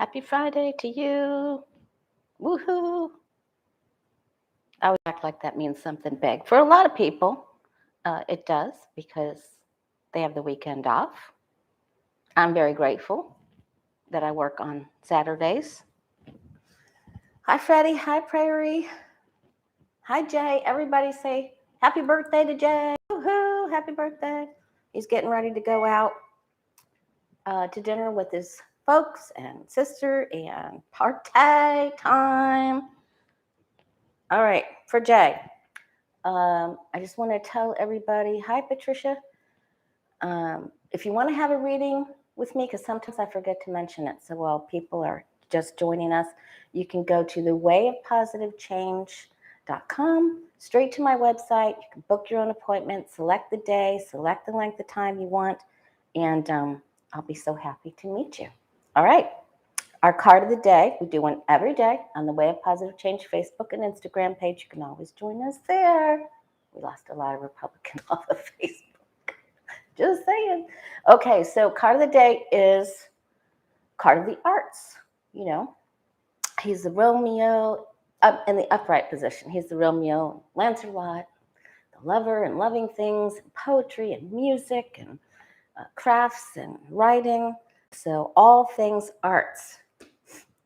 Happy Friday to you. Woohoo. I would act like that means something big. For a lot of people, it does because they have the weekend off. I'm very grateful that I work on Saturdays. Hi, Freddie. Hi, Prairie. Hi, Jay. Everybody say happy birthday to Jay. Woohoo. Happy birthday. He's getting ready to go out to dinner with his folks and sister and party time. All right, for Jay. I just want to tell everybody, hi, Patricia. If you want to have a reading with me, because sometimes I forget to mention it, so while people are just joining us, you can go to thewayofpositivechange.com, straight to my website. You can book your own appointment, select the day, select the length of time you want, and I'll be so happy to meet you. All right. Our card of the day, we do one every day on the Way of Positive Change Facebook and Instagram page. You can always join us there. We lost a lot of Republicans off of Facebook. Just saying. Okay, so card of the day is card of the arts. You know, he's the Romeo up in the upright position. He's the Romeo Lancelot, the lover and loving things, and poetry and music and crafts and writing. So all things arts.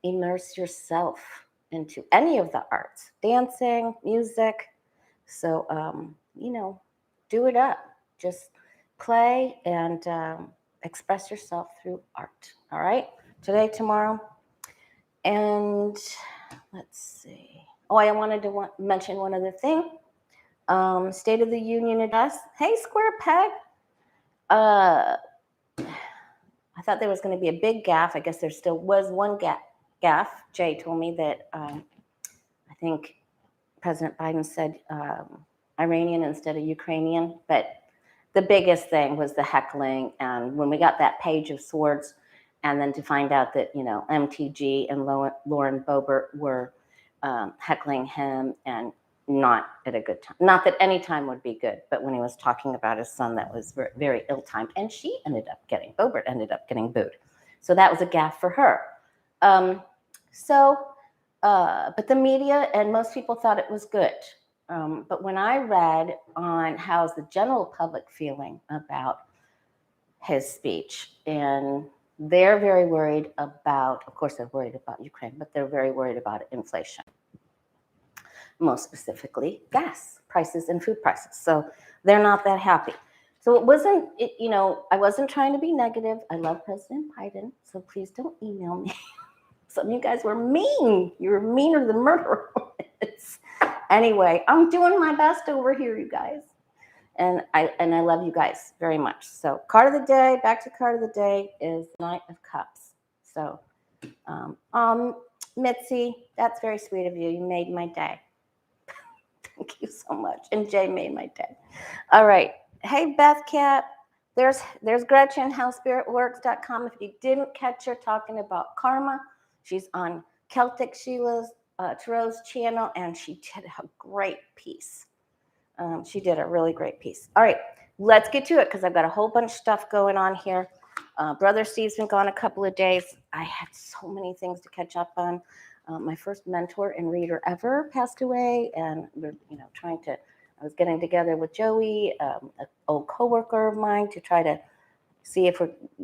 Immerse yourself into any of the arts, dancing, music. So, do it up. Just play and express yourself through art. All right? Today, tomorrow. And let's see. Oh, I wanted to mention one other thing. State of the Union address. Hey, Square Peg. I thought there was going to be a big gaffe. I guess there still was one gaffe. Jay told me that I think President Biden said Iranian instead of Ukrainian, but the biggest thing was the heckling. And when we got that page of swords, and then to find out that, MTG and Lauren Boebert were heckling him, and not at a good time. Not that any time would be good, but when he was talking about his son, that was very, very ill-timed. And Boebert ended up getting booed. So that was a gaffe for her. But the media and most people thought it was good. But when I read on how's the general public feeling about his speech, and they're very worried about, of course, they're worried about Ukraine, but they're very worried about inflation. Most specifically, gas prices and food prices. So they're not that happy. So I wasn't trying to be negative. I love President Biden, so please don't email me. Some of you guys were mean. You were meaner than murder. Anyway, I'm doing my best over here, you guys. And I love you guys very much. So card of the day, back to card of the day, is Knight of Cups. So Mitzi, that's very sweet of you. You made my day. Thank you so much. And Jay made my day. All right. Hey, Beth Cat. There's Gretchen, howspiritworks.com. If you didn't catch her talking about karma, she's on Celtic Sheila's Tarot's channel, and she did a great piece. She did a really great piece. All right, let's get to it because I've got a whole bunch of stuff going on here. Brother Steve's been gone a couple of days. I had so many things to catch up on. My first mentor and reader ever passed away, and we're I was getting together with Joey, an old coworker of mine, to try to see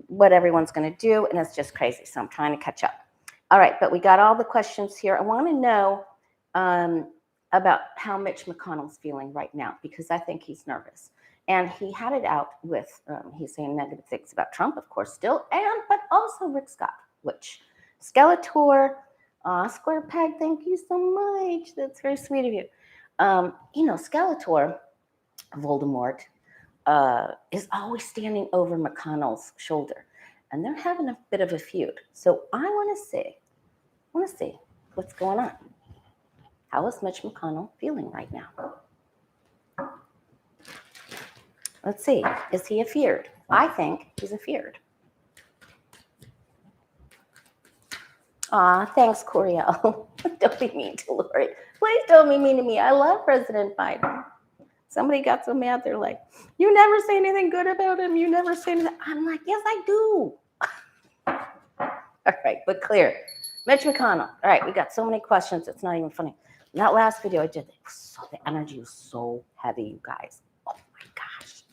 what everyone's going to do, and it's just crazy. So I'm trying to catch up. All right, but we got all the questions here. I want to know about how Mitch McConnell's feeling right now, because I think he's nervous. And he had it out with, he's saying negative things about Trump, of course, still, but also Rick Scott, which Skeletor, Square Peg, thank you so much. That's very sweet of you. Skeletor, Voldemort, is always standing over McConnell's shoulder. And they're having a bit of a feud. So I want to see what's going on. How is Mitch McConnell feeling right now? Let's see. Is he afeared? I think he's afeared. Thanks, Coriel. Don't be mean to Lori. Please don't be mean to me. I love President Biden. Somebody got so mad. They're like, you never say anything good about him. You never say anything. I'm like, yes, I do. All right, but clear. Mitch McConnell. All right, we got so many questions. It's not even funny. In that last video I did, the energy was so heavy, you guys. Oh my gosh.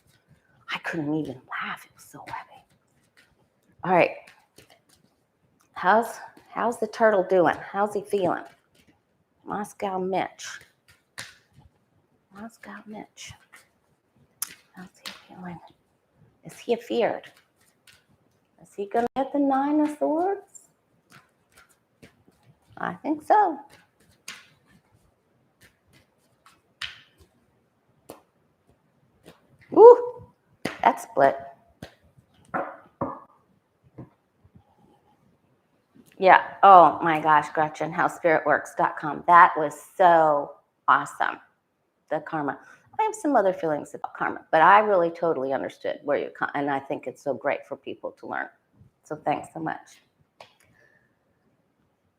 I couldn't even laugh. It was so heavy. All right. How's the turtle doing? How's he feeling? Moscow Mitch. Moscow Mitch. How's he feeling? Is he feared? Is he going to get the 9 of Swords? I think so. Woo! That split. Yeah. Oh my gosh, Gretchen, howspiritworks.com. That was so awesome. The karma. I have some other feelings about karma, but I really totally understood where you come, and I think it's so great for people to learn. So thanks so much.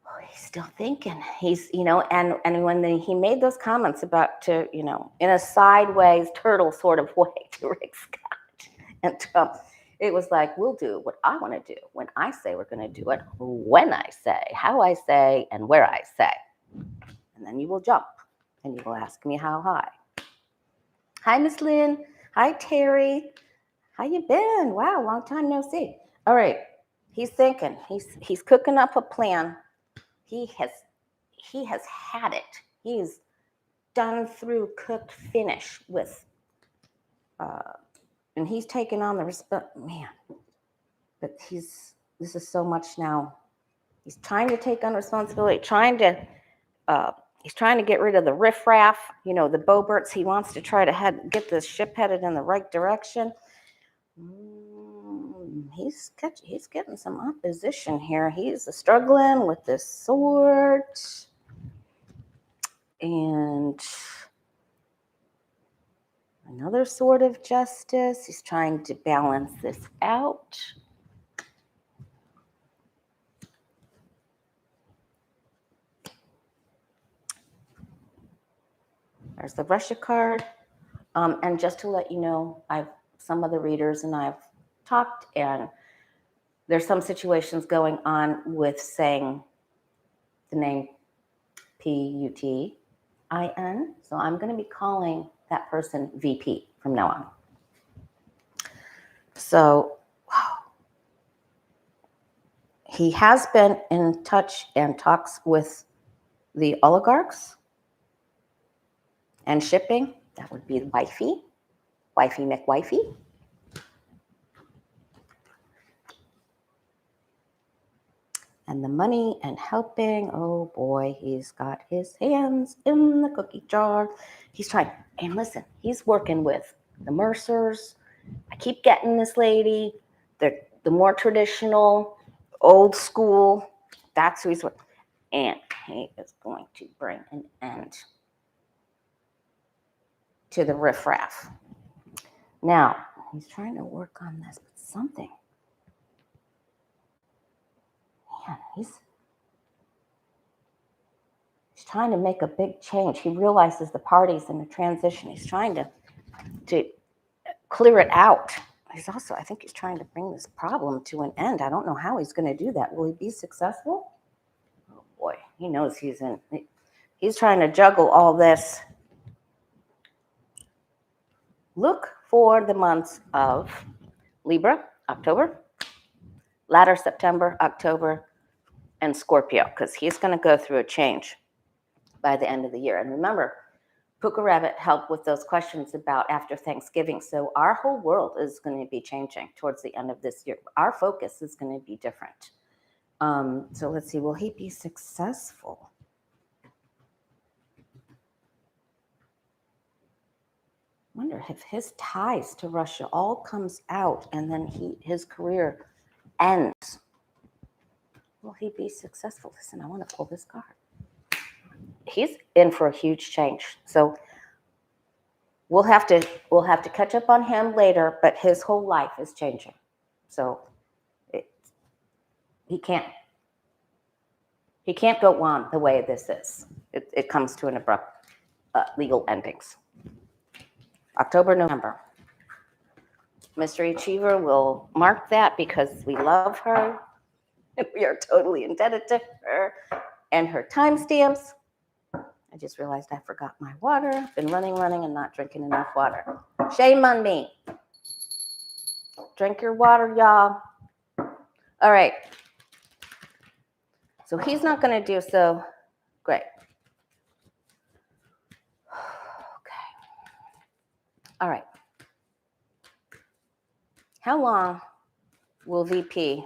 Oh, he's still thinking. He's, and when he made those comments about in a sideways turtle sort of way to Rick Scott and Trump, it was like, we'll do what I want to do when I say we're going to do it, when I say, how I say, and where I say. And then you will jump and you will ask me how high. Hi, Miss Lynn. Hi, Terry. How you been? Wow, long time no see. All right, he's thinking. He's cooking up a plan. He has had it. He's done through, cooked, finish with, and he's taken on the respect. Man, but this is so much now. He's trying to take on responsibility. He's trying to get rid of the riffraff. The Boberts. He wants to try to get the ship headed in the right direction. He's getting some opposition here. He's struggling with this sword and another sword of justice. He's trying to balance this out. There's the Russia card. And just to let you know, some other readers and I've talked, and there's some situations going on with saying the name Putin. So I'm going to be calling that person VP from now on. So, wow. He has been in touch and talks with the oligarchs and shipping. That would be the wifey McWifey. And the money and helping, oh boy, he's got his hands in the cookie jar. He's trying, and listen, he's working with the Mercers. I keep getting this lady, the more traditional, old school, that's who he's with. And he is going to bring an end to the riffraff. Now, he's trying to work on this, but something. Man, he's trying to make a big change. He realizes the party's in a transition. He's trying to clear it out. I think he's trying to bring this problem to an end. I don't know how he's going to do that. Will he be successful? Oh boy, he knows he's trying to juggle all this. Look for the months of Libra, October, latter September, October, and Scorpio, because he's going to go through a change by the end of the year. And remember, Puka Rabbit helped with those questions about after Thanksgiving. So our whole world is going to be changing towards the end of this year. Our focus is going to be different. So let's see, will he be successful? I wonder if his ties to Russia all comes out and then his career ends. Will he be successful? Listen, I want to pull this card. He's in for a huge change. So we'll have to catch up on him later, but his whole life is changing. So he can't go on the way this is. It comes to an abrupt legal endings. October, November. Mystery Achiever will mark that because we love her. We are totally indebted to her and her timestamps. I just realized I forgot my water. I've been running, and not drinking enough water. Shame on me. Drink your water, y'all. All right. So he's not going to do so great. Okay. All right. How long will VP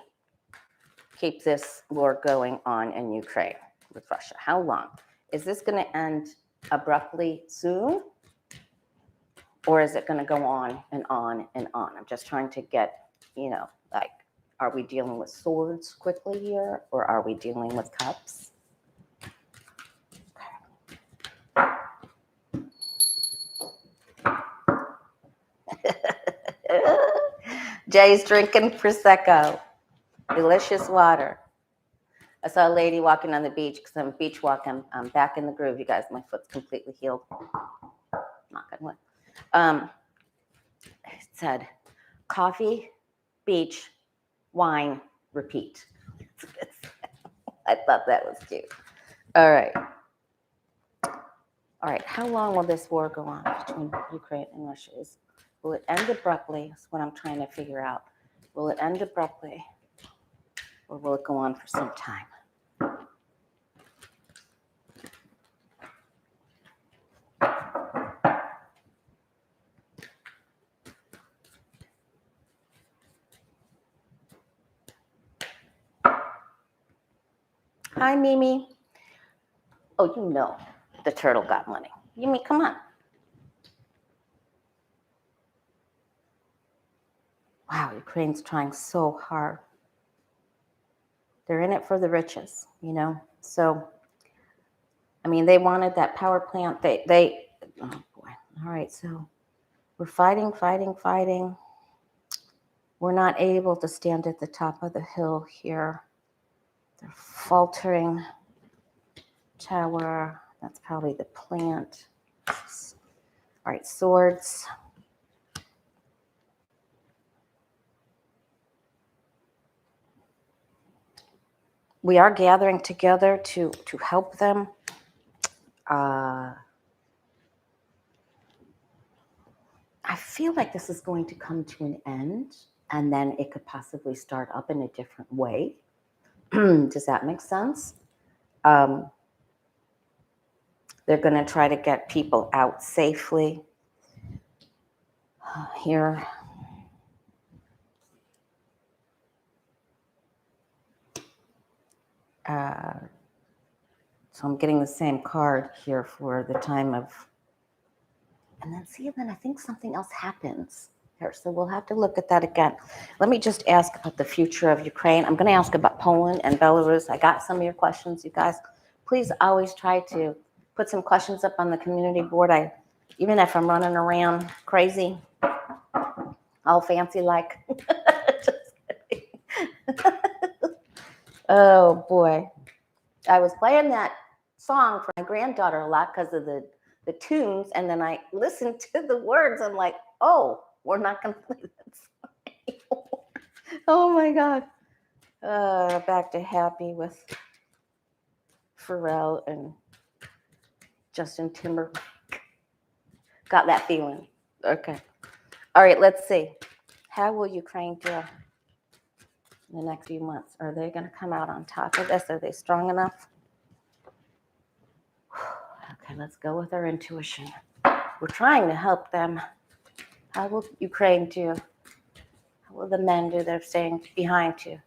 keep this war going on in Ukraine with Russia? How long? Is this going to end abruptly soon? Or is it going to go on and on and on? I'm just trying to get, like, are we dealing with swords quickly here? Or are we dealing with cups? Jay's drinking Prosecco. Delicious water. I saw a lady walking on the beach because I'm beach walking. I'm back in the groove, you guys. My foot's completely healed. Knock on wood. It said, coffee, beach, wine, repeat. I thought that was cute. All right. All right. How long will this war go on between Ukraine and Russia? Will it end abruptly? That's what I'm trying to figure out. Will it end abruptly? Or will it go on for some time? Hi, Mimi. Oh, the turtle got money. Mimi, come on. Wow, Ukraine's trying so hard. They're in it for the riches, So, I mean, they wanted that power plant. They oh boy. All right, so we're fighting. We're not able to stand at the top of the hill here. They're faltering. Tower, that's probably the plant. All right, swords. We are gathering together to help them. I feel like this is going to come to an end, and then it could possibly start up in a different way. Does that make sense? They're going to try to get people out safely. Here. So I'm getting the same card here for the time of, and then I think something else happens here. So we'll have to look at that again. Let me just ask about the future of Ukraine. I'm going to ask about Poland and Belarus. I got some of your questions, you guys. Please always try to put some questions up on the community board. Even if I'm running around crazy, all fancy like. Just kidding. Oh boy. I was playing that song for my granddaughter a lot because of the tunes, and then I listened to the words. I'm like, oh, we're not going to play that song anymore. Oh my God. Back to happy with Pharrell and Justin Timberlake. Got that feeling. Okay. All right, let's see. How will Ukraine do in the next few months? Are they going to come out on top of this? Are they strong enough? Okay, let's go with our intuition. We're trying to help them. How will Ukraine do? How will the men do? They're staying behind to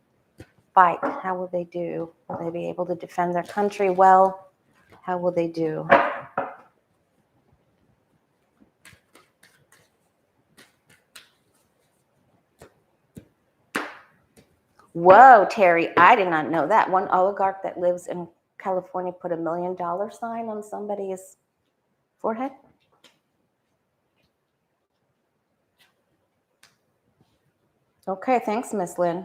fight. How will they do? Will they be able to defend their country well? How will they do? Whoa, Terry, I did not know that. One oligarch that lives in California put $1 million sign on somebody's forehead. Okay, thanks, Miss Lynn.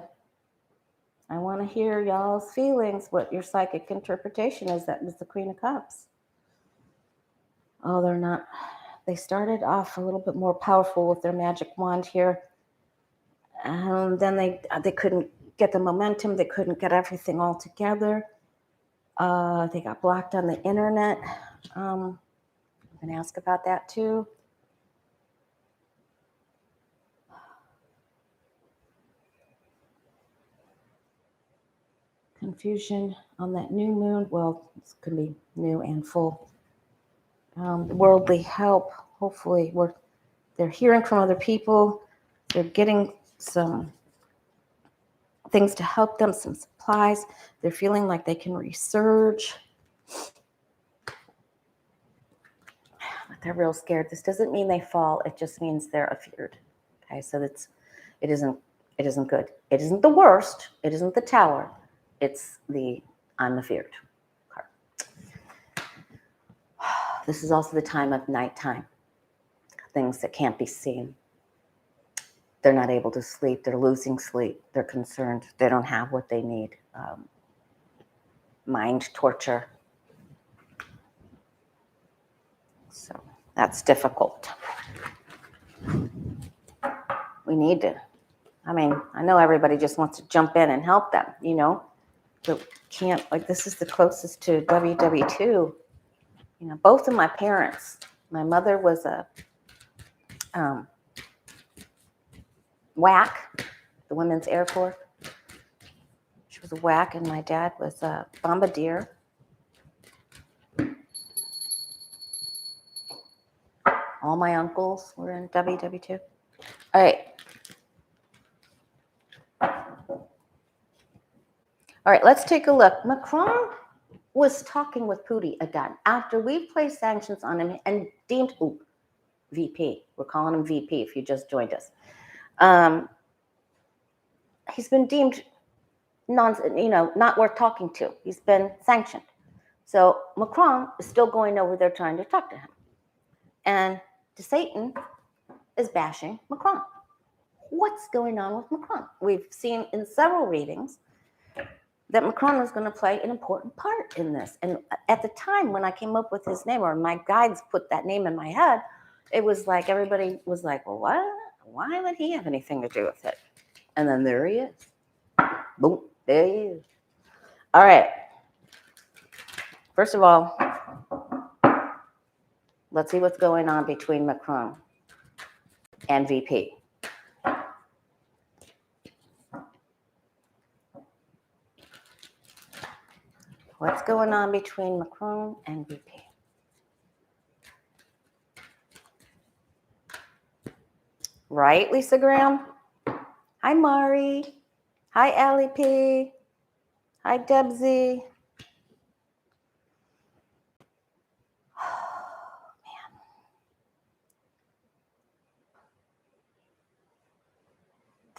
I want to hear y'all's feelings, what your psychic interpretation is. That was the Queen of Cups. Oh, they're not. They started off a little bit more powerful with their magic wand here. Then they couldn't get the momentum. They couldn't get everything all together. They got blocked on the internet. I'm going to ask about that too. Confusion on that new moon. Well, it's going to be new and full. Worldly help. Hopefully, they're hearing from other people. They're getting some things to help them, some supplies. They're feeling like they can resurge. But they're real scared. This doesn't mean they fall. It just means they're afeared. Okay, so it isn't good. It isn't the worst. It isn't the tower. It's the I'm afeared card. This is also the time of nighttime. Things that can't be seen. They're not able to sleep. They're losing sleep. They're concerned. They don't have what they need. Mind torture. So that's difficult. We need to. I mean, I know everybody just wants to jump in and help them, but can't. Like, this is the closest to WW2. Both of my parents. My mother was a WAC, the Women's Air Corps. She was a WAC, and my dad was a bombardier. All my uncles were in WW2. All right. All right, let's take a look. Macron was talking with Putin again after we placed sanctions on him and deemed VP. We're calling him VP if you just joined us. He's been deemed not worth talking to. He's been sanctioned. So Macron is still going over there trying to talk to him. And DeSantis is bashing Macron. What's going on with Macron? We've seen in several readings that Macron was going to play an important part in this. And at the time when I came up with his name, or my guides put that name in my head, it was like everybody was like, well, what? Why would he have anything to do with it? And then there he is. Boom, there he is. All right. First of all, let's see what's going on between Macron and VP. What's going on between Macron and VP? Right, Lisa Graham? Hi, Mari. Hi, Allie P. Hi, Debsy. Oh,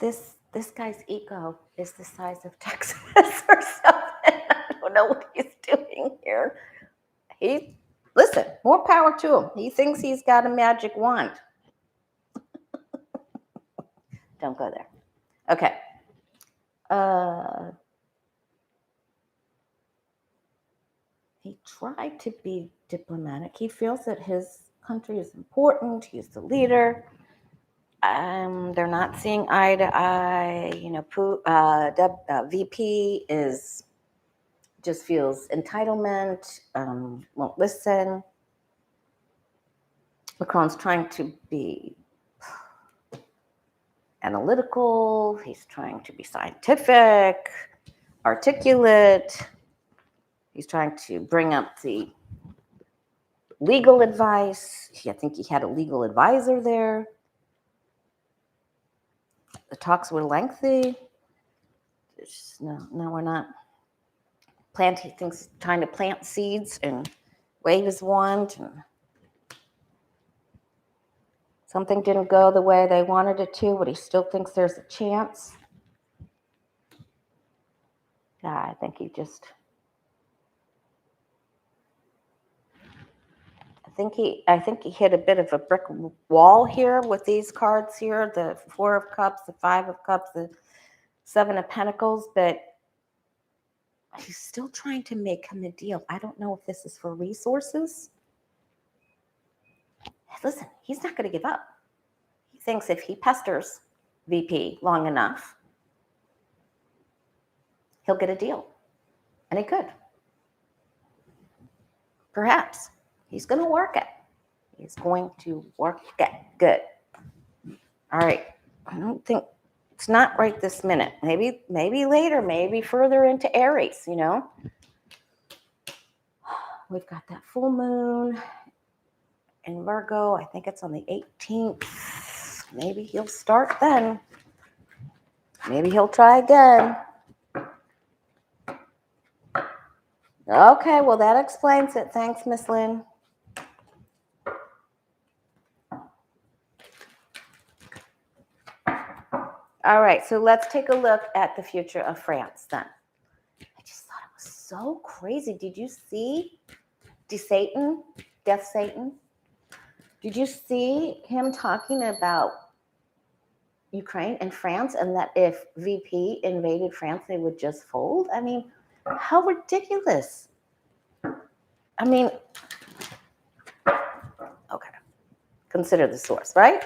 man. This guy's ego is the size of Texas or something. I don't know what he's doing here. Listen, more power to him. He thinks he's got a magic wand. Don't go there. Okay. He tried to be diplomatic. He feels that his country is important. He's the leader. They're not seeing eye to eye. VP just feels entitlement, won't listen. Macron's trying to be analytical. He's trying to be scientific, articulate. He's trying to bring up the legal advice. I think he had a legal advisor there. The talks were lengthy. No, we're not. He thinks trying to plant seeds and wave his wand. And something didn't go the way they wanted it to, but he still thinks there's a chance. Yeah, I think he hit a bit of a brick wall here with these cards here, the 4 of Cups, the 5 of Cups, the 7 of Pentacles, but he's still trying to make him a deal. I don't know if this is for resources. Listen, he's not going to give up. He thinks if he pesters VP long enough, he'll get a deal. And he could. Perhaps. He's going to work it. He's going to work it. Good. All right. I don't think it's not right this minute. Maybe later, maybe further into Aries, you know. We've got that full moon in Virgo. I think it's on the 18th. Maybe he'll start then. Maybe he'll try again. Okay, well, that explains it. Thanks, Miss Lynn. All right, so let's take a look at the future of France then. I just thought it was so crazy. Did you see DeSantis, Death Satan? Did you see him talking about Ukraine and France, and that if VP invaded France, they would just fold? I mean, how ridiculous. I mean, okay. Consider the source, right?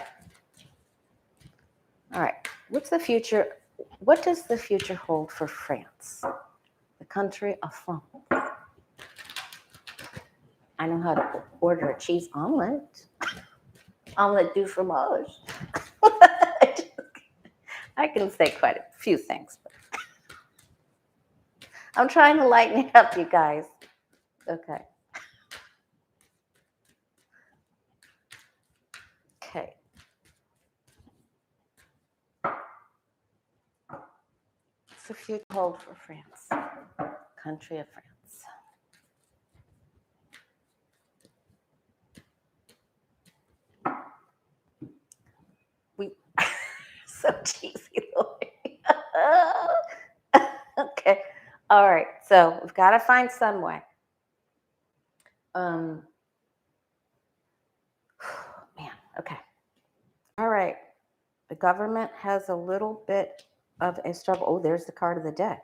All right. What's the future? What does the future hold for France? The country of France. I know how to order a cheese omelet. Omelet du fromage. I can say quite a few things. But I'm trying to lighten it up, you guys. Okay. Okay. What's the future hold for France? Country of France. We so cheesy, Lori. Okay. All right. So we've got to find some way. Man. Okay. All right. The government has a little bit of a struggle. Oh, there's the card of the day.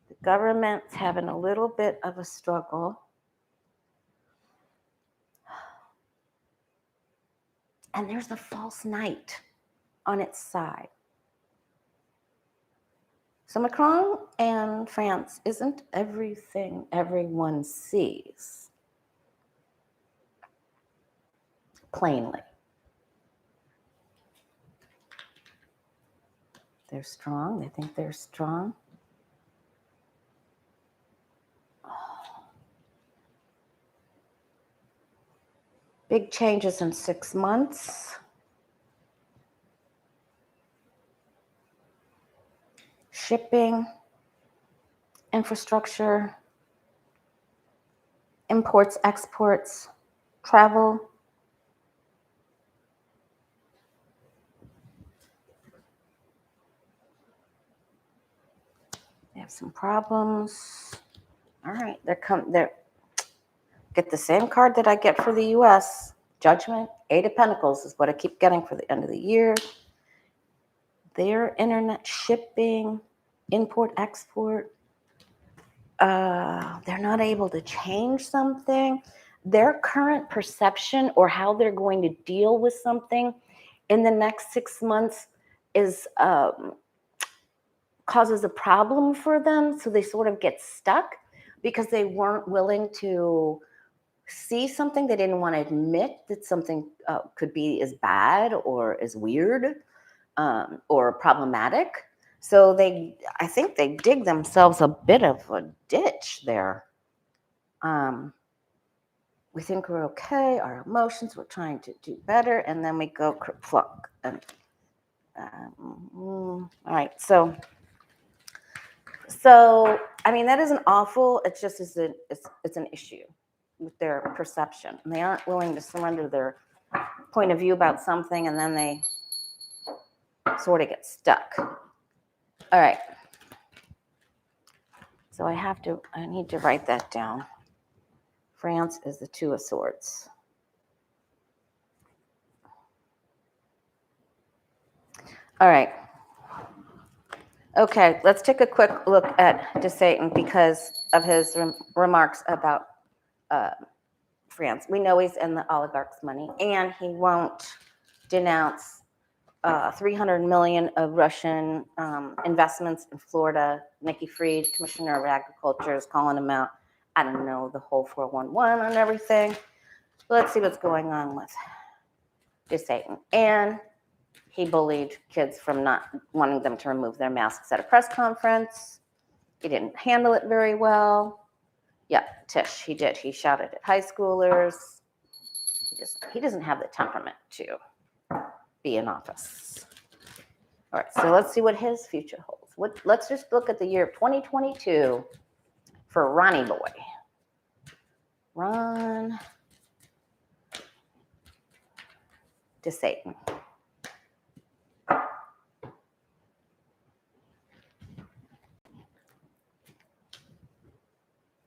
The government's having a little bit of a struggle. And there's the false knight on its side. So Macron and France isn't everything everyone sees. Plainly. They're strong. They think they're strong. Big changes in 6 months. Shipping, infrastructure, imports, exports, travel. They have some problems. All right, they're get the same card that I get for the US. Judgment, 8 of Pentacles is what I keep getting for the end of the year. Their internet shipping, import, export. They're not able to change something. Their current perception or how they're going to deal with something in the next 6 months is causes a problem for them. So they sort of get stuck because they weren't willing to see something. They didn't want to admit that something could be as bad or as weird or problematic. So I think they dig themselves a bit of a ditch there. We think we're okay, our emotions, we're trying to do better, and then we go kerplunk. And all right, so I mean, that isn't awful. It's just it's an issue with their perception, and they aren't willing to surrender their point of view about something, and then they sort of get stuck. All right. So I need to write that down. France is the 2 of Swords. All right. Okay, let's take a quick look at DeSantis because of his remarks about France. We know he's in the oligarchs' money, and he won't denounce $300 million of Russian investments in Florida. Nikki Fried, Commissioner of Agriculture, is calling him out. I don't know the whole 411 and everything. Let's see what's going on with DeSantis. And he bullied kids from not wanting them to remove their masks at a press conference. He didn't handle it very well. Yeah, Tish, he did. He shouted at high schoolers. He doesn't have the temperament to be in office. All right, so let's see what his future holds. Let's just look at the year 2022 for Ronnie Boy. Ron DeSantis.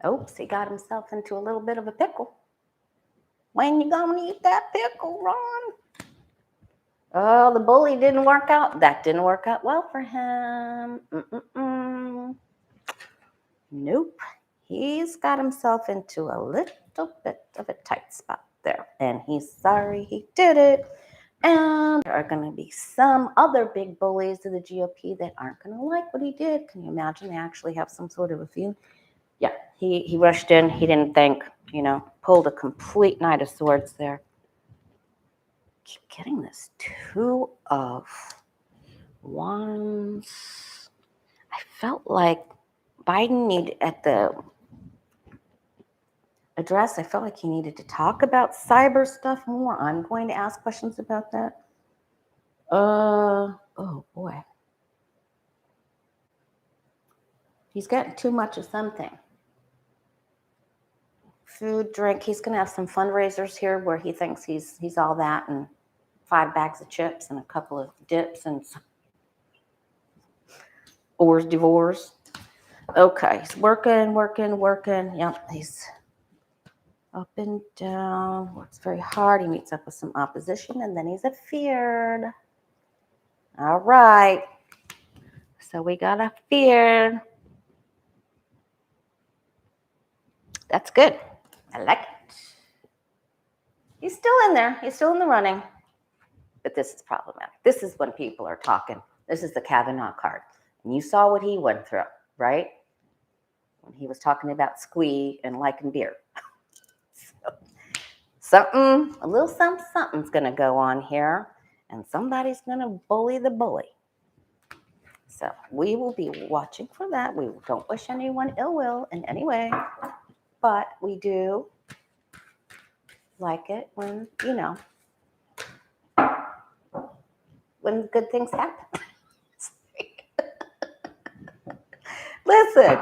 Oops, he got himself into a little bit of a pickle. When you gonna eat that pickle, Ron? Oh, the bully didn't work out. That didn't work out well for him. Nope. He's got himself into a little bit of a tight spot there. And he's sorry he did it. And there are going to be some other big bullies of the GOP that aren't going to like what he did. Can you imagine? They actually have some sort of a feud. Yeah, he rushed in. He didn't think, pulled a complete Knight of Swords there. Keep getting this 2 of Wands. I felt like Biden needed, at the address, I felt like he needed to talk about cyber stuff more. I'm going to ask questions about that. Oh boy. He's getting too much of something. Food, drink. He's going to have some fundraisers here where he thinks he's all that, and 5 bags of chips and a couple of dips and Or's divorce. Okay, he's working. Yep, he's up and down, works very hard. He meets up with some opposition, and then he's feared. All right. So we got a feared. That's good. I like it. He's still in there. He's still in the running. But this is problematic. This is when people are talking. This is the Kavanaugh card. And you saw what he went through, right? When he was talking about squee and liking beer. So, a little something's going to go on here. And somebody's going to bully the bully. So we will be watching for that. We don't wish anyone ill will in any way. But we do like it when, when good things happen. Listen,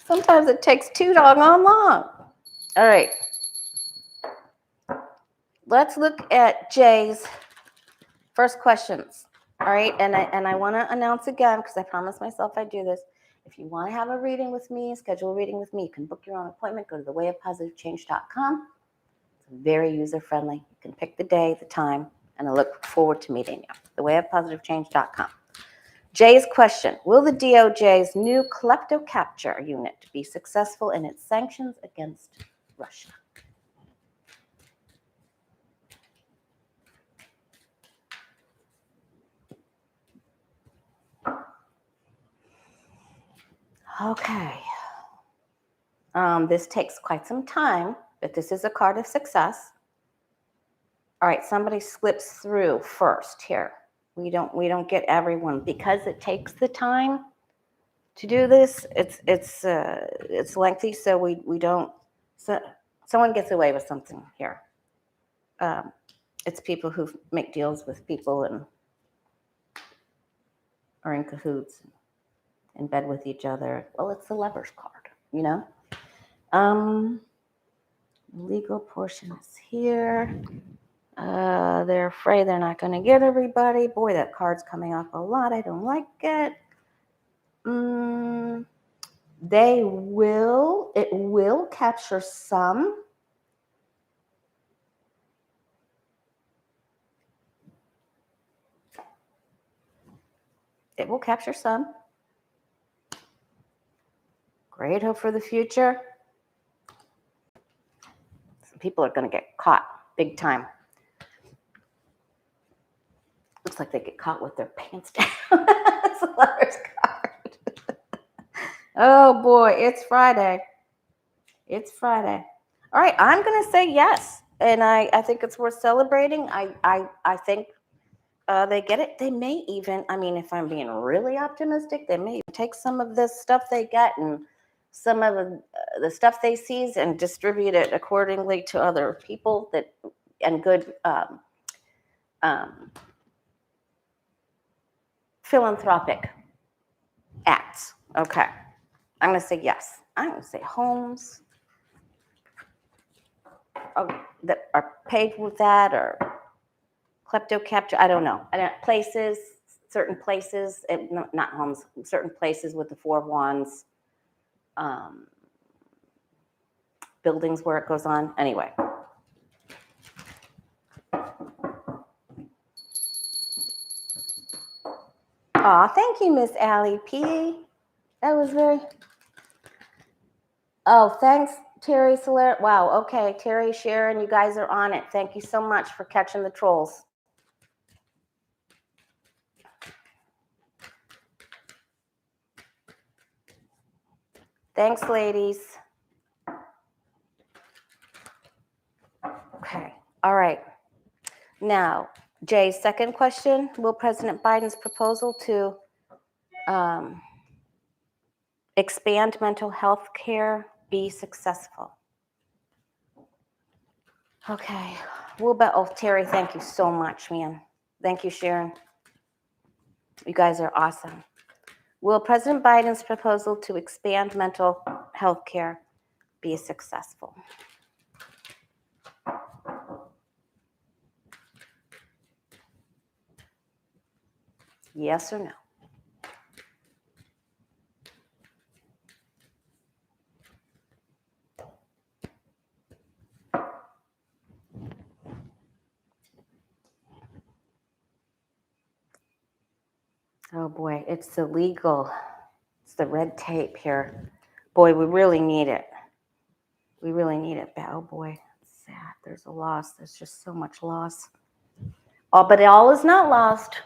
sometimes it takes too doggone long. All right. Let's look at Jay's first questions. All right. And I want to announce again, because I promised myself I'd do this. If you want to have a reading with me, schedule a reading with me, you can book your own appointment. Go to thewayofpositivechange.com. It's very user-friendly. You can pick the day, the time, and I look forward to meeting you. Thewayofpositivechange.com. Jay's question: will the DOJ's new Klepto Capture unit be successful in its sanctions against Russia? Okay. This takes quite some time, but this is a card of success. All right, somebody slips through first here. We don't get everyone because it takes the time to do this. It's lengthy, so we don't. So someone gets away with something here. It's people who make deals with people and are in cahoots, in bed with each other. Well, it's the Lover's card, Legal portion is here. They're afraid they're not going to get everybody. Boy, that card's coming up a lot. I don't like it. It will capture some. It will capture some. Great hope for the future. Some people are going to get caught big time. Looks like they get caught with their pants down. This letter's card. Oh boy, it's Friday. It's Friday. All right, I'm gonna say yes, and I think it's worth celebrating. I think they get it. They may even, I mean, if I'm being really optimistic, they may take some of this stuff they get and some of the stuff they seize and distribute it accordingly to other people that and good philanthropic acts. Okay, I'm going to say yes. I'm going to say homes that are paid with that or Klepto Capture. I don't know. Places, certain places, not homes, certain places with the 4 of Wands, buildings where it goes on. Anyway. Aw, thank you, Miss Allie P. That was very... Oh, thanks, Terry Soler. Wow, okay, Terry, Sharon, you guys are on it. Thank you so much for catching the trolls. Thanks, ladies. Okay, all right. Now, Jay's second question, will President Biden's proposal to expand mental health care be successful? Okay, oh, Terry, thank you so much, man. Thank you, Sharon. You guys are awesome. Will President Biden's proposal to expand mental health care be successful? Yes or no? Oh boy, it's the legal, it's the red tape here. Boy, we really need it. We really need it. Oh boy, it's sad. There's a loss. There's just so much loss. Oh, but all is not lost.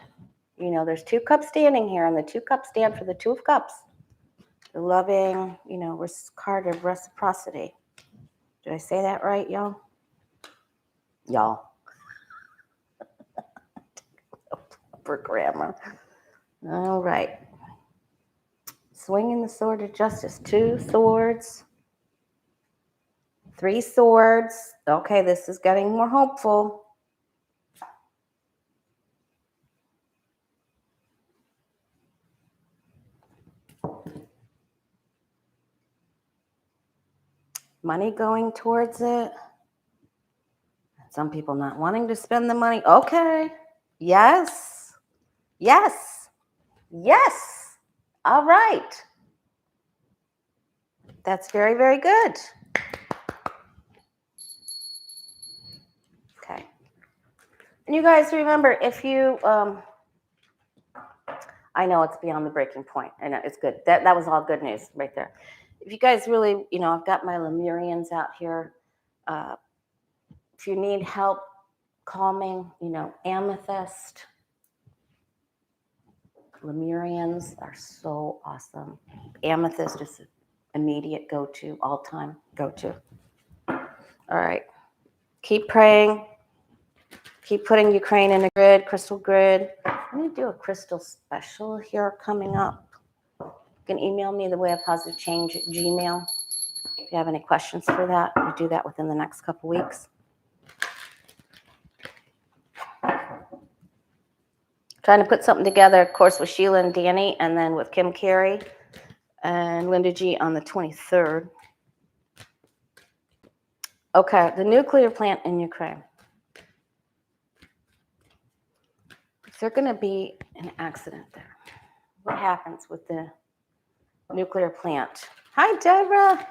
You know, there's 2 cups standing here, and the 2 cups stand for the 2 of cups. The loving, card of reciprocity. Did I say that right, y'all? Y'all. For grammar. All right. Swinging the sword of justice. 2 swords. 3 swords. Okay, this is getting more hopeful. Money going towards it. Some people not wanting to spend the money. Okay. Yes. Yes. Yes. All right. That's very, very good. Okay. And you guys remember, if you, I know it's beyond the breaking point. I know it's good. That was all good news right there. If you guys really, I've got my Lemurians out here. If you need help calming, amethyst, Lemurians are so awesome. Amethyst is immediate go-to, all-time go-to. All right. Keep praying. Keep putting Ukraine in a grid, crystal grid. I'm going to do a crystal special here coming up. You can email me the Way of Positive Change at Gmail. If you have any questions for that, we do that within the next couple weeks. Trying to put something together, of course, with Sheila and Danny, and then with Kim Carey and Linda G on the 23rd. Okay, the nuclear plant in Ukraine. If there's going to be an accident there, what happens with the nuclear plant? Hi, Deborah.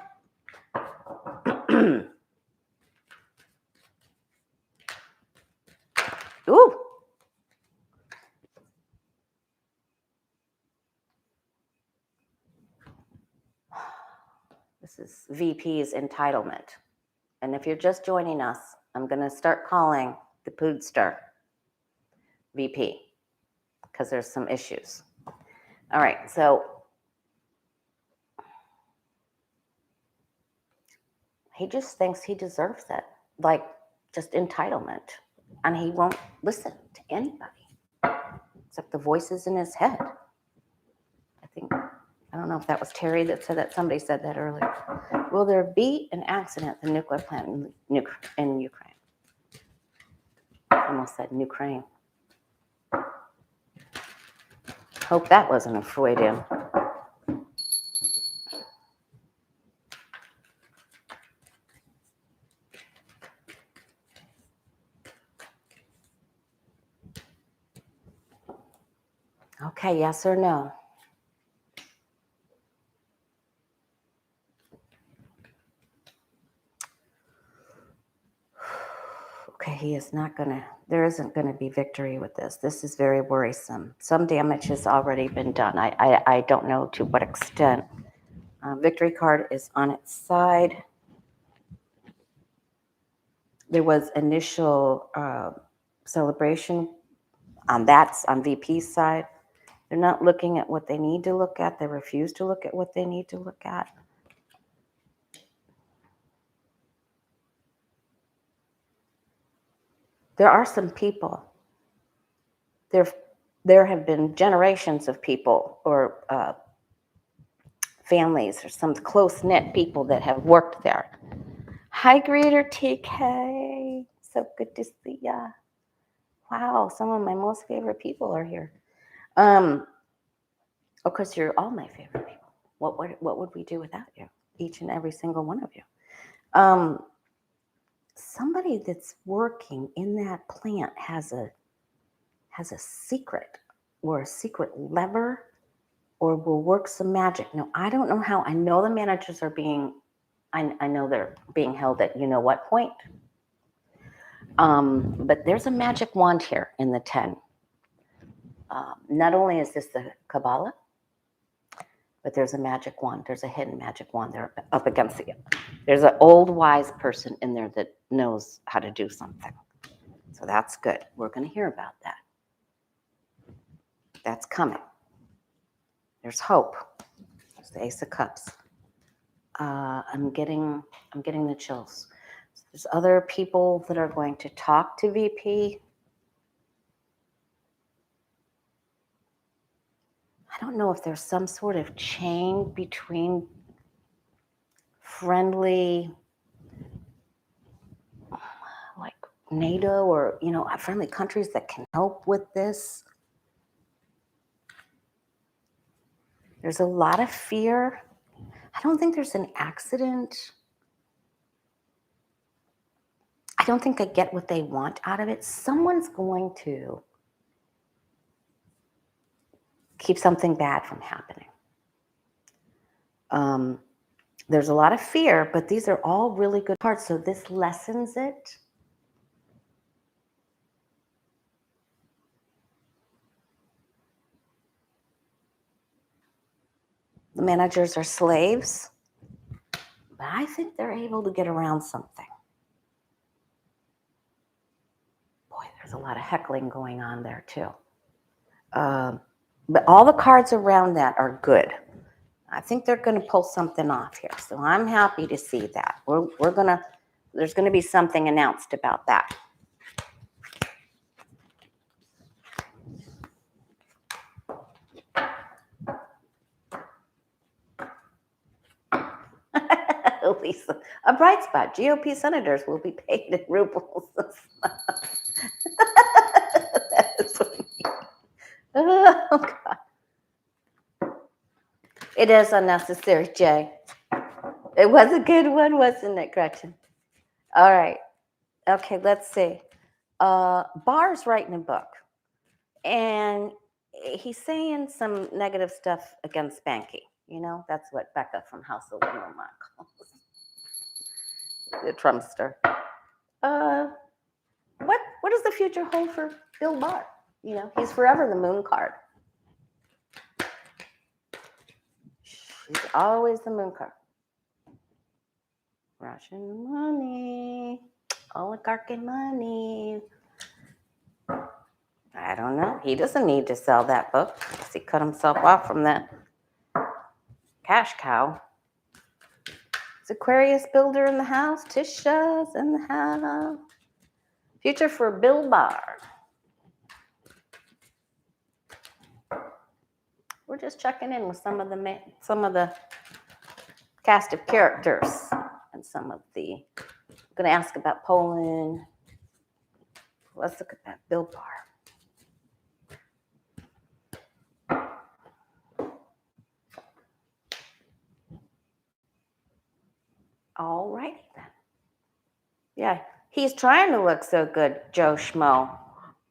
Ooh. This is VP's entitlement. And if you're just joining us, I'm going to start calling the Poodster VP. because there's some issues. All right, so he just thinks he deserves it, like just entitlement, and he won't listen to anybody except the voices in his head. I don't know if that was Terry that said that. Somebody said that earlier. Will there be an accident at the nuclear plant in Ukraine? I almost said Ukraine. Hope that wasn't a Freudian. Okay, yes or no? Okay, there isn't going to be victory with this. This is very worrisome. Some damage has already been done. I don't know to what extent. Victory card is on its side. There was initial celebration on VP's side. They're not looking at what they need to look at. They refuse to look at what they need to look at. There are some people. There have been generations of people or families or some close-knit people that have worked there. Hi, Greeter TK. So good to see ya. Wow, some of my most favorite people are here. Of course, you're all my favorite people. What would we do without you? Each and every single one of you. Somebody that's working in that plant has a secret or a secret lever or will work some magic. Now, I don't know how. I know the managers are I know they're being held at what point. But there's a magic wand here in the 10. Not only is this the Kabbalah, but there's a magic wand. There's a hidden magic wand there up against it. There's an old wise person in there that knows how to do something. So that's good. We're going to hear about that. That's coming. There's hope. There's the Ace of Cups. I'm getting the chills. There's other people that are going to talk to VP. I don't know if there's some sort of chain between friendly, like NATO or, friendly countries that can help with this. There's a lot of fear. I don't think there's an accident. I don't think I get what they want out of it. Someone's going to keep something bad from happening. There's a lot of fear, but these are all really good cards. So this lessens it. The managers are slaves, but I think they're able to get around something. Boy, there's a lot of heckling going on there too. But all the cards around that are good. I think they're going to pull something off here. So I'm happy to see that. There's going to be something announced about that. Lisa, a bright spot. GOP senators will be paid in rubles. Oh, God. It is unnecessary, Jay. It was a good one, wasn't it, Gretchen? All right. Okay, let's see. Barr's writing a book, and he's saying some negative stuff against Banky. That's what Becca from House of Women calls the Trumpster. What does the future hold for Bill Barr? He's forever the moon card. He's always the moon card. Russian money, oligarchy money. All I don't know. He doesn't need to sell that book because he cut himself off from that cash cow. Is Aquarius builder in the house? Tisha's in the house. Future for Bill Barr. We're just checking in with some of the cast of characters and some of the. I'm going to ask about Poland. Let's look at that Bill Barr. All righty then. Yeah, he's trying to look so good, Joe Schmo,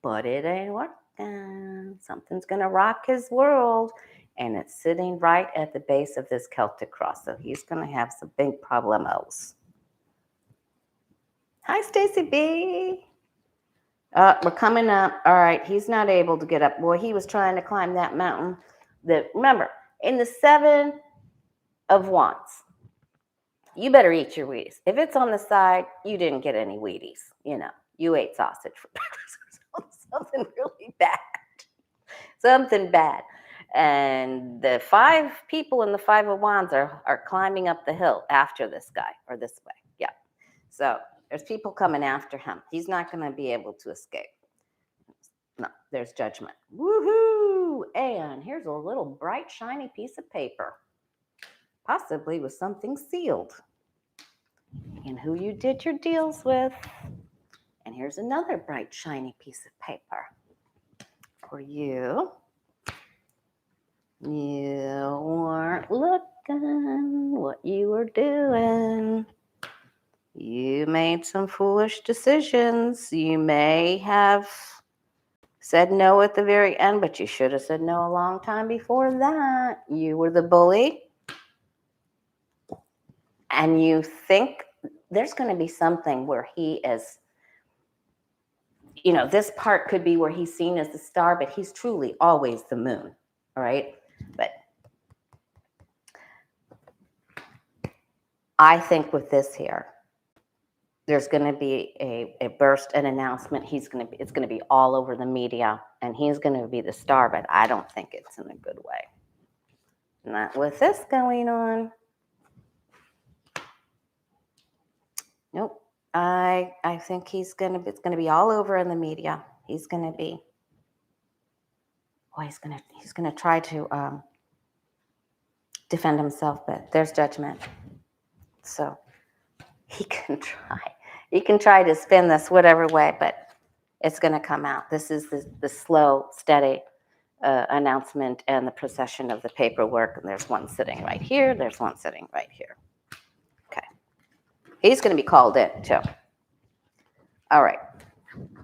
but it ain't working. Something's going to rock his world, and it's sitting right at the base of this Celtic cross, so he's going to have some big problemos. Hi, Stacy B. We're coming up. All right, he's not able to get up. Boy, he was trying to climb that mountain. Remember, in the 7 of Wands, you better eat your Wheaties. If it's on the side, you didn't get any Wheaties. You ate sausage for breakfast. Something really bad. Something bad. And the 5 people in the 5 of Wands are climbing up the hill after this guy, or this way. Yeah. So there's people coming after him. He's not going to be able to escape. No, there's judgment. Woohoo! And here's a little bright, shiny piece of paper. Possibly with something sealed. And who you did your deals with. And here's another bright, shiny piece of paper for you. You weren't looking what you were doing. You made some foolish decisions. You may have said no at the very end, but you should have said no a long time before that. You were the bully. And you think there's going to be something where he is, this part could be where he's seen as the star, but he's truly always the moon, all right? But I think with this here, there's going to be a burst, an announcement. It's going to be all over the media, and he's going to be the star, but I don't think it's in a good way. Not with this going on. Nope. I think it's going to be all over in the media. He's going to be, he's going to try to defend himself, but there's judgment. So he can try to spin this whatever way, but it's going to come out. This is the slow, steady announcement and the procession of the paperwork. And there's one sitting right here. There's one sitting right here. Okay. He's going to be called in too. All right.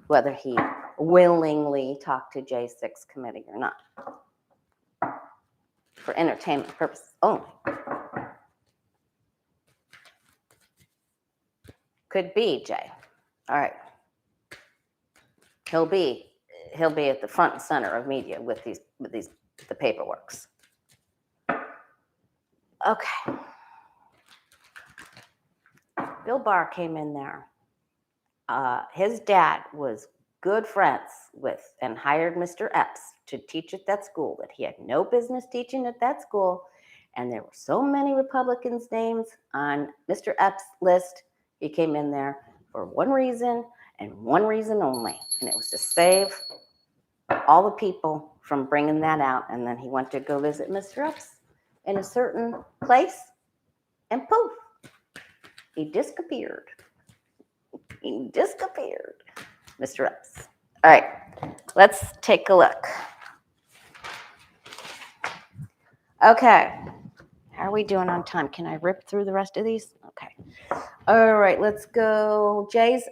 Whether he willingly talked to J6 committee or not. For entertainment purposes only. Could be Jay. All right. He'll be at the front and center of media with the paperworks. Okay. Bill Barr came in there. His dad was good friends with and hired Mr. Epps to teach at that school that he had no business teaching at that school. And there were so many Republicans' names on Mr. Epps' list. He came in there for one reason and one reason only. And it was to save all the people from bringing that out. And then he went to go visit Mr. Epps in a certain place. And poof, he disappeared. He disappeared. Mr. Epps. All right, let's take a look. Okay. How are we doing on time? Can I rip through the rest of these? Okay. All right, let's go. Jay's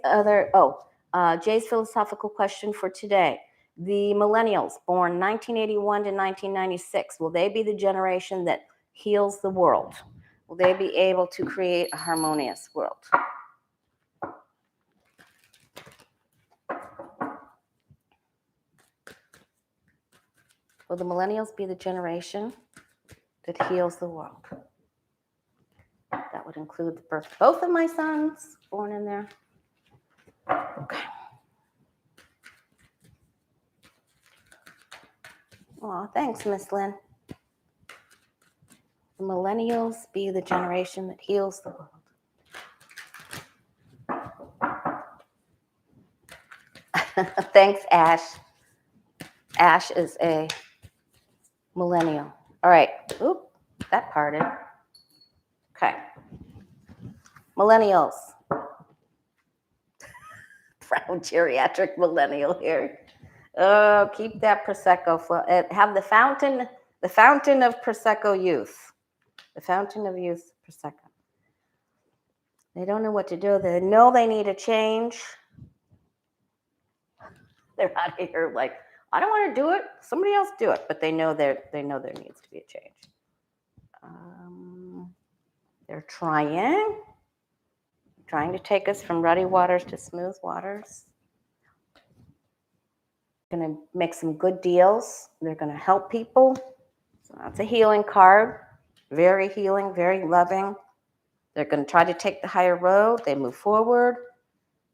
philosophical question for today. The millennials born 1981 to 1996, will they be the generation that heals the world? Will they be able to create a harmonious world? Will the millennials be the generation that heals the world? That would include the birth of both of my sons born in there. Okay. Aw, thanks, Miss Lynn. The millennials be the generation that heals the world. Thanks, Ash. Ash is a millennial. All right. Oop, that parted. Okay. Millennials. Proud geriatric millennial here. Oh, keep that Prosecco. Have the fountain of Prosecco youth. The fountain of youth Prosecco. They don't know what to do. They know they need a change. They're out of here like, I don't want to do it. Somebody else do it. But they know there needs to be a change. They're trying to take us from ruddy waters to smooth waters. Going to make some good deals. They're going to help people. So that's a healing card. Very healing, very loving. They're going to try to take the higher road. They move forward.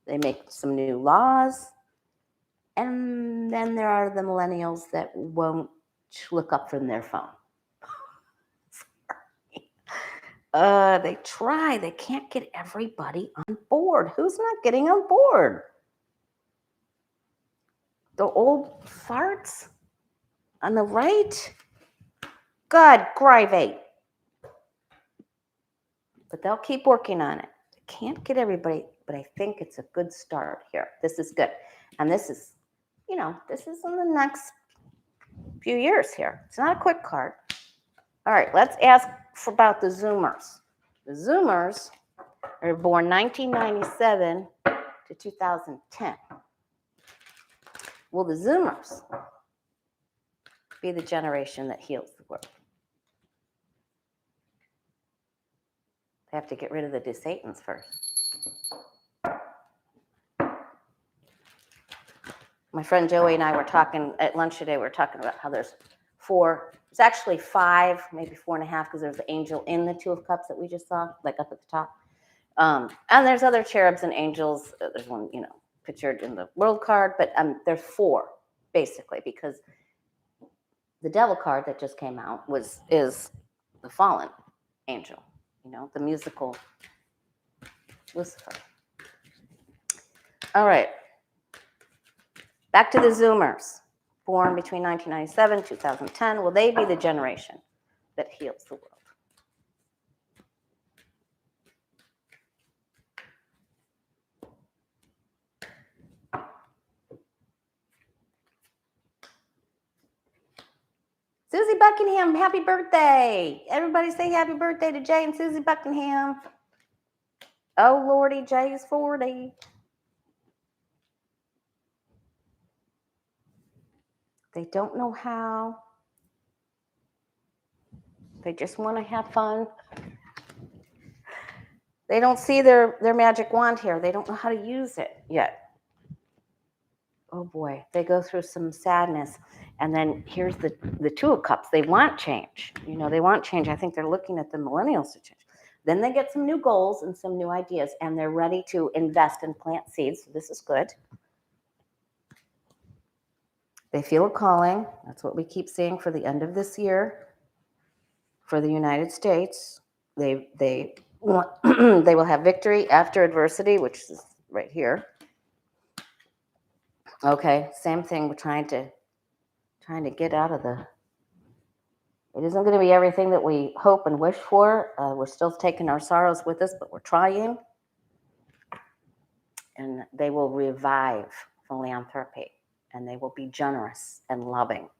They make some new laws. And then there are the millennials that won't look up from their phone. They try. They can't get everybody on board. Who's not getting on board? The old farts on the right? God, gravy. But they'll keep working on it. They can't get everybody, but I think it's a good start here. This is good. And this is, this is in the next few years here. It's not a quick card. All right, let's ask about the Zoomers. The Zoomers are born 1997 to 2010. Will the Zoomers be the generation that heals the world? They have to get rid of the DeSantis first. My friend Joey and I were talking at lunch today. We were talking about how there's it's actually 5, maybe 4.5, because there's the angel in the 2 of Cups that we just saw, like up at the top. And there's other cherubs and angels. There's one, pictured in the world card, but there's 4, basically, because the devil card that just came out is the fallen angel, the musical Lucifer. All right. Back to the Zoomers, born between 1997 and 2010. Will they be the generation that heals the world? Susie Buckingham, happy birthday. Everybody say happy birthday to Jay and Susie Buckingham. Oh, Lordy, Jay is 40. They don't know how. They just want to have fun. They don't see their magic wand here. They don't know how to use it yet. Oh boy, they go through some sadness. And then here's the 2 of Cups. They want change. They want change. I think they're looking at the millennials to change. Then they get some new goals and some new ideas, and they're ready to invest and plant seeds. So this is good. They feel a calling. That's what we keep seeing for the end of this year. For the United States, they will have victory after adversity, which is right here. Okay, same thing. We're trying to get out of it isn't going to be everything that we hope and wish for. We're still taking our sorrows with us, but we're trying. And they will revive philanthropy, and they will be generous and loving.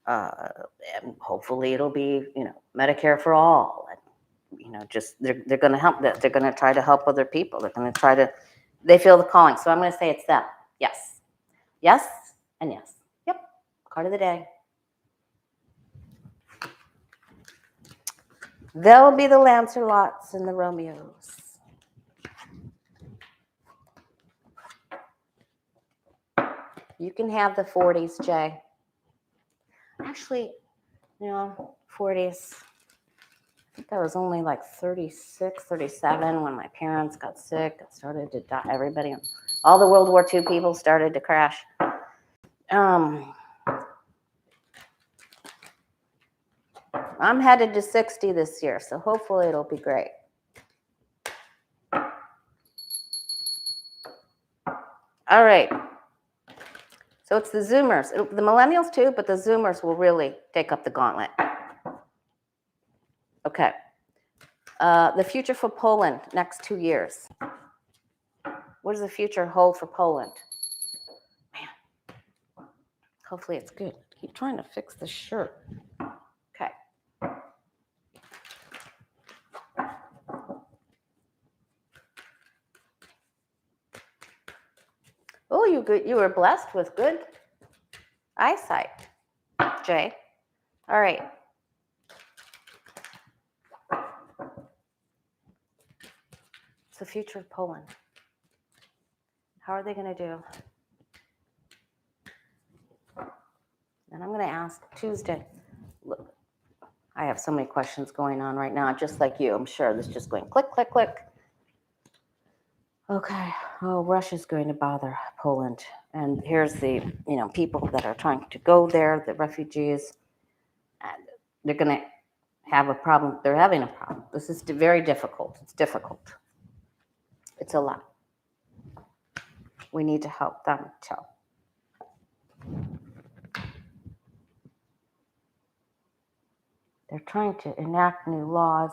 And hopefully it'll be, Medicare for all. And, just they're going to help. They're going to try to help other people. They're going to they feel the calling. So I'm going to say it's them. Yes. Yes and yes. Yep. Card of the day. They'll be the Lancelots and the Romeos. You can have the 40s, Jay. Actually, 40s. I think I was only like 36, 37 when my parents got sick. It started to die. Everybody, all the World War II people started to crash. I'm headed to 60 this year, so hopefully it'll be great. All right. So it's the Zoomers, the millennials too, but the Zoomers will really take up the gauntlet. Okay. The future for Poland next 2 years. What does the future hold for Poland? Man, hopefully it's good. I keep trying to fix the shirt. Okay. Oh, you were blessed with good eyesight, Jay. All right. It's the future of Poland. How are they going to do? And I'm going to ask Tuesday. Look, I have so many questions going on right now, just like you. I'm sure this is just going click, click, click. Okay. Oh, Russia's going to bother Poland. And here's the, people that are trying to go there, the refugees. And they're going to have a problem. They're having a problem. This is very difficult. It's difficult. It's a lot. We need to help them too. They're trying to enact new laws.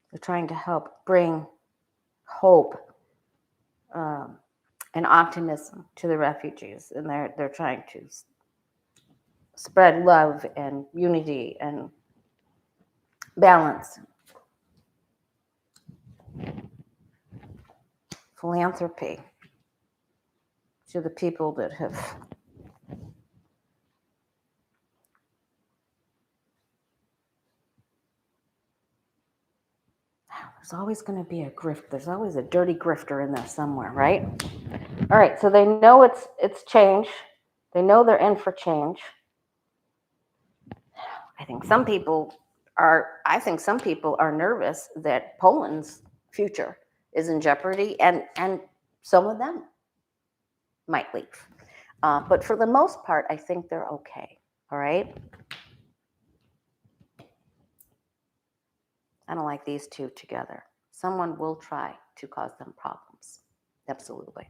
They're trying to help bring hope and optimism to the refugees. And they're trying to spread love and unity and balance. Philanthropy to the people that have there's always going to be a grift. There's always a dirty grifter in there somewhere, right? All right, so they know it's change. They know they're in for change. I think some people are nervous that Poland's future is in jeopardy, and some of them might leave. But for the most part, I think they're okay. All right. I don't like these two together. Someone will try to cause them problems. Absolutely.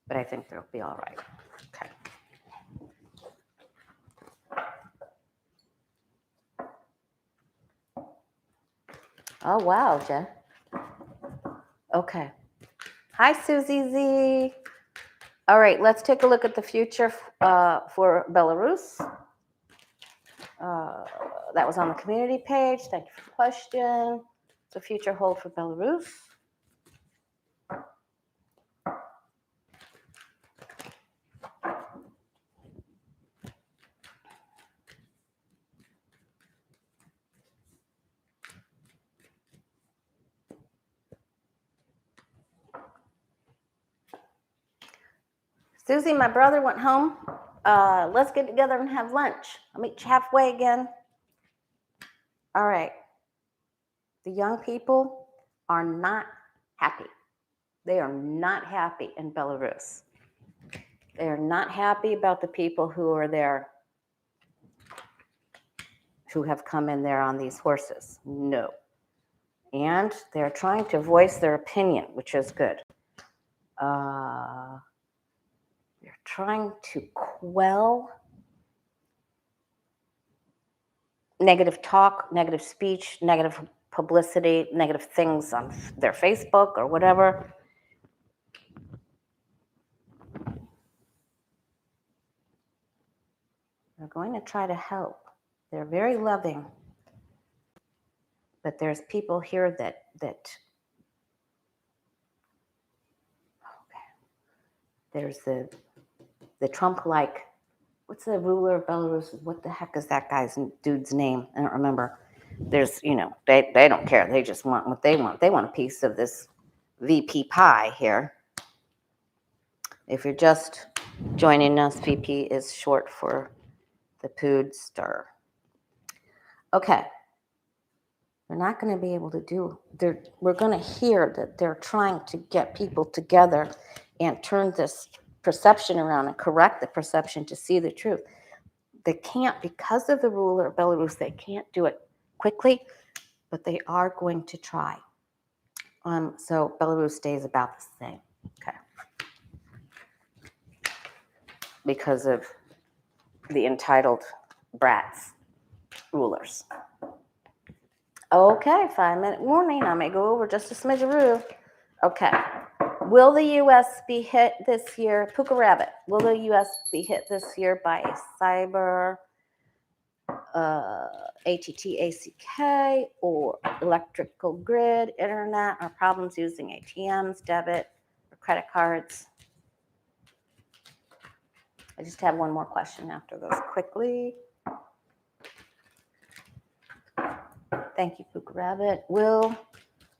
But I think they'll be all right. Okay. Oh, wow, Jen. Okay. Hi, Susie Z. All right, let's take a look at the future for Belarus. That was on the community page. Thank you for the question. What's the future hold for Belarus? Susie, my brother went home. Let's get together and have lunch. I'll meet you halfway again. All right. The young people are not happy. They are not happy in Belarus. They are not happy about the people who are there, who have come in there on these horses. No. And they're trying to voice their opinion, which is good. They're trying to quell negative talk, negative speech, negative publicity, negative things on their Facebook or whatever. They're going to try to help. They're very loving. But there's people here that there's the Trump-like, what's the ruler of Belarus? What the heck is that dude's name? I don't remember. There's, they don't care. They just want what they want. They want a piece of this VP pie here. If you're just joining us, VP is short for the Food Star. Okay. They're not going to be able to do, we're going to hear that they're trying to get people together and turn this perception around and correct the perception to see the truth. They can't, because of the ruler of Belarus, they can't do it quickly, but they are going to try. So Belarus stays about the same, okay, because of the entitled brats rulers. Okay, 5-minute warning. I may go over just a smidgeroo. Okay. Will the U.S. be hit this year? Puka Rabbit. Will the U.S. be hit this year by a cyber ATTACK or electrical grid, internet, or problems using ATMs, debit, or credit cards? I just have one more question after those quickly. Thank you, Puka Rabbit. Will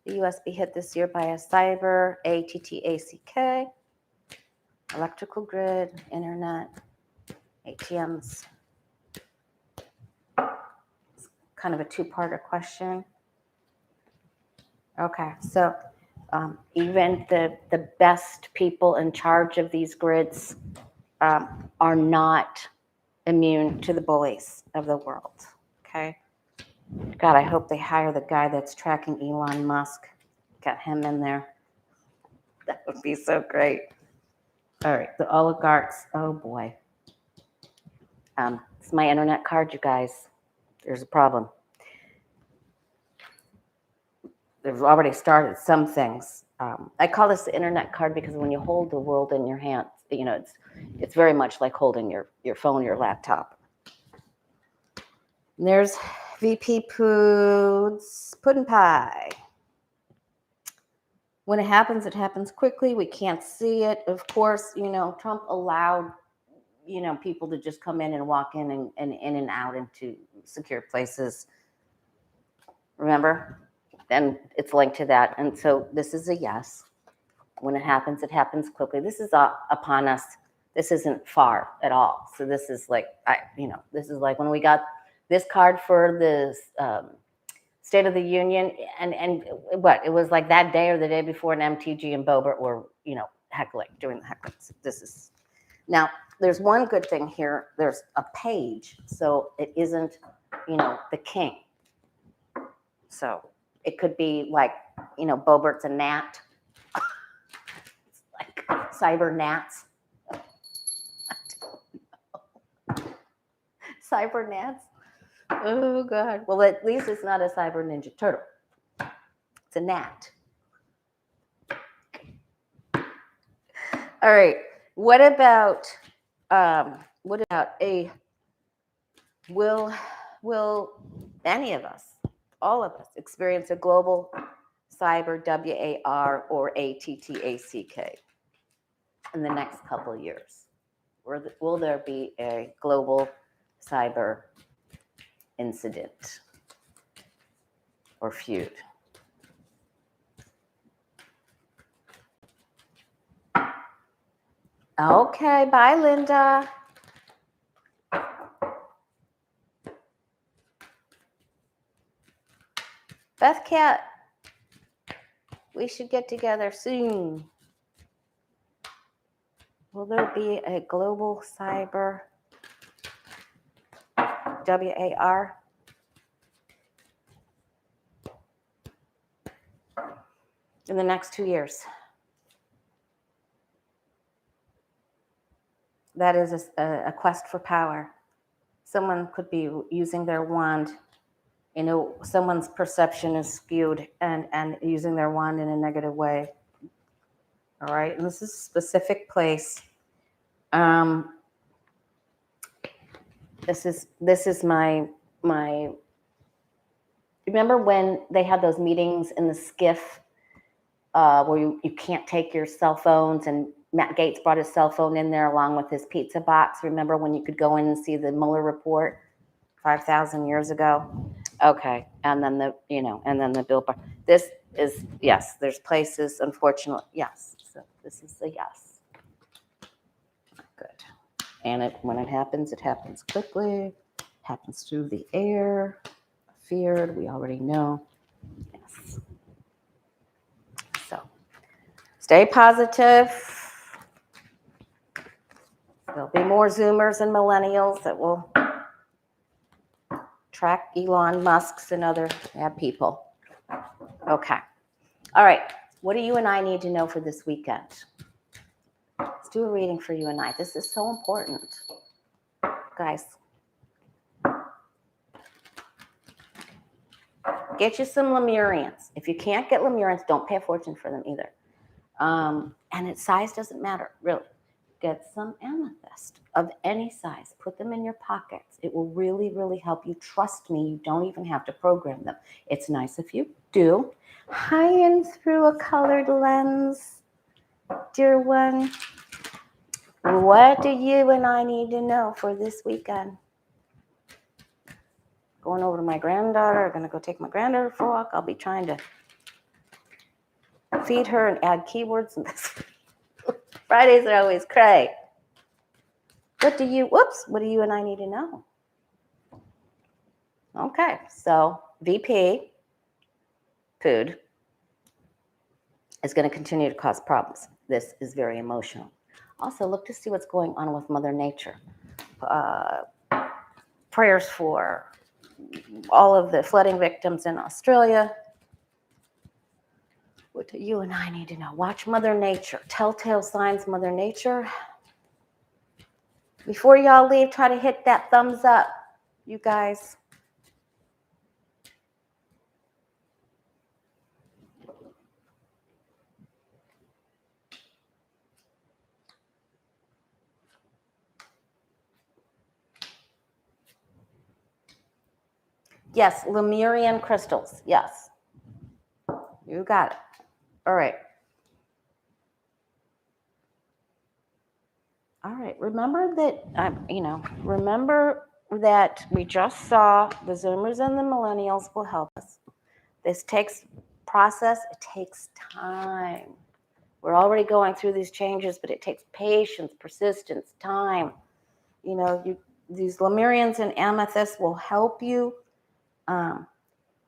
the U.S. be hit this year by a cyber ATTACK, electrical grid, internet, ATMs? It's kind of a two-parter question. Okay, so even the best people in charge of these grids are not immune to the bullies of the world, okay? God, I hope they hire the guy that's tracking Elon Musk. Got him in there. That would be so great. All right, the oligarchs. Oh, boy. It's my internet card, you guys. There's a problem. They've already started some things. I call this the internet card because when you hold the world in your hands, you know, it's very much like holding your phone, your laptop. And there's VP Puddin' Pie. When it happens quickly. We can't see it. Of course, you know, Trump allowed, you know, people to just come in and walk in and in and out into secure places. Remember? And it's linked to that. And so this is a yes. When it happens quickly. This is upon us. This isn't far at all. So this is like, this is like when we got this card for the State of the Union, and what, it was like that day or the day before, and MTG and Boebert were, you know, doing the heckling. This is, now, there's one good thing here. There's a page, so it isn't, you know, the king. So it could be like, you know, Boebert's a gnat. It's like cyber gnats. I don't know. Cyber gnats. Oh, God. Well, at least it's not a cyber ninja turtle. It's a gnat. All right. What about will any of us, all of us, experience a global cyber WAR or ATTACK in the next couple of years? Will there be a global cyber incident or feud? Okay, bye, Linda. Beth Cat, we should get together soon. Will there be a global cyber WAR? In the next 2 years? That is a quest for power. Someone could be using their wand. You know, someone's perception is skewed and using their wand in a negative way. All right, and this is a specific place. This is my. Remember when they had those meetings in the skiff where you can't take your cell phones, and Matt Gaetz brought his cell phone in there along with his pizza box. Remember when you could go in and see the Mueller report 5,000 years ago? Okay, and then the Bill Barr. This is, yes, there's places, unfortunately, yes. So this is a yes. Good. And when it happens quickly, happens through the air, feared, we already know. Yes. So stay positive. There'll be more Zoomers and millennials that will track Elon Musk's and other bad people. Okay. All right. What do you and I need to know for this weekend? Let's do a reading for you and I. This is so important. Guys, get you some Lemurians. If you can't get Lemurians, don't pay a fortune for them either. And its size doesn't matter, really. Get some amethyst of any size. Put them in your pockets. It will really, really help you. Trust me, you don't even have to program them. It's nice if you do. High in through a colored lens, dear one. What do you and I need to know for this weekend? Going over to my granddaughter. I'm going to go take my granddaughter for a walk. I'll be trying to feed her and add keywords in this. Fridays are always cray. What do you and I need to know? Okay, so VP, food, is going to continue to cause problems. This is very emotional. Also, look to see what's going on with Mother Nature. Prayers for all of the flooding victims in Australia. What do you and I need to know? Watch Mother Nature. Telltale signs, Mother Nature. Before y'all leave, try to hit that thumbs up, you guys. Yes, Lemurian crystals. Yes. You got it. All right. All right. Remember that we just saw the Zoomers and the millennials will help us. This takes process. It takes time. We're already going through these changes, but it takes patience, persistence, time. These Lemurians and amethysts will help you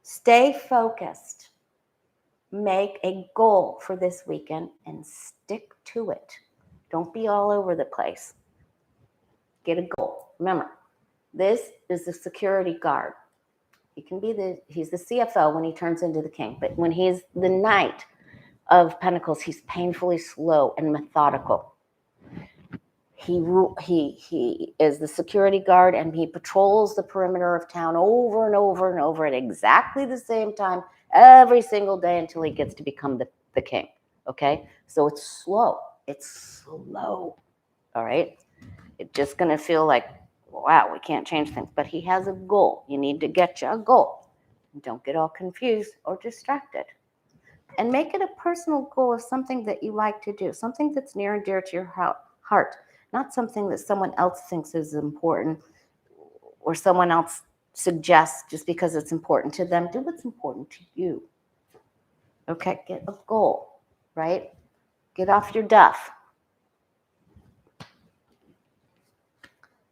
stay focused. Make a goal for this weekend and stick to it. Don't be all over the place. Get a goal. Remember, this is the security guard. He's the CFO when he turns into the king, but when he's the Knight of Pentacles, he's painfully slow and methodical. He is the security guard, and he patrols the perimeter of town over and over and over at exactly the same time every single day until he gets to become the king. Okay? So it's slow. It's slow. All right? It's just going to feel like, wow, we can't change things. But he has a goal. You need to get you a goal. Don't get all confused or distracted. And make it a personal goal of something that you like to do, something that's near and dear to your heart, not something that someone else thinks is important or someone else suggests just because it's important to them. Do what's important to you. Okay, get a goal, right? Get off your duff.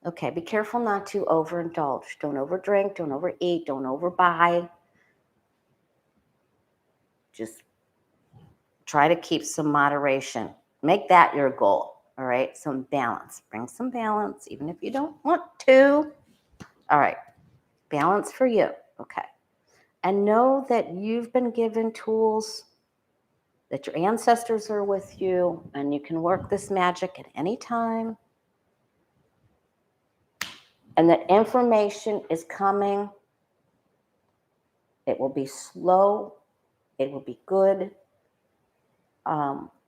Okay, be careful not to overindulge. Don't overdrink, don't overeat, don't overbuy. Just try to keep some moderation. Make that your goal, all right? Some balance. Bring some balance, even if you don't want to. All right, balance for you, okay? And know that you've been given tools, that your ancestors are with you, and you can work this magic at any time. And that information is coming. It will be slow. It will be good.